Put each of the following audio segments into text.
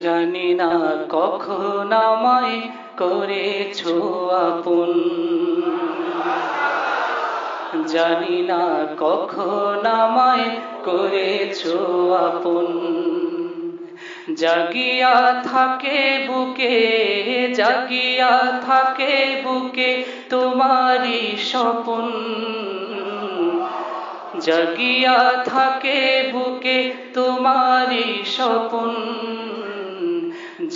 জানি না কখন আমায় করেছো আপন, জানি না কখন আমায় করেছো আপন। জাগিয়া থাকে বুকে, জাগিয়া থাকে বুকে তোমারই স্বপন, জাগিয়া থাকে বুকে তোমারই স্বপন।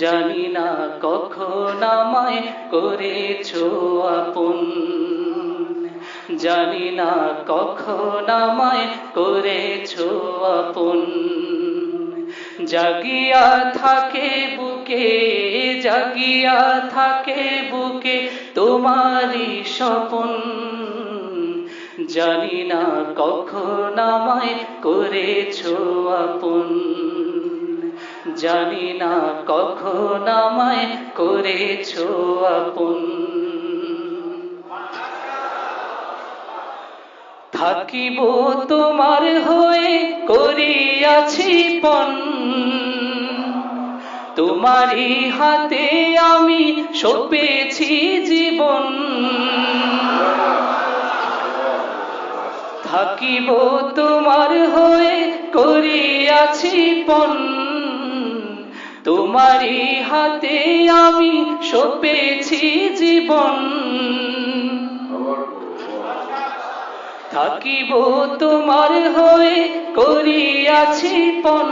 জানি না কখন আমায় করেছো আপন, জানি না কখন আমায় করেছো আপন। জাগিয়া থাকে বুকে, জাগিয়া থাকে বুকে তোমারই স্বপন। জানি না কখন আমায় করেছো আপন, জানি না কখন আমায় করেছো আপন। থাকিব তোমার হয়ে করিয়াছি পণ, তোমারই হাতে আমি সঁপেছি জীবন। থাকিব তোমার হয়ে করিয়াছি পণ, তোমারই হাতে আমি সঁপেছি জীবন। থাকিব তোমার হয়ে করিয়াছি পণ।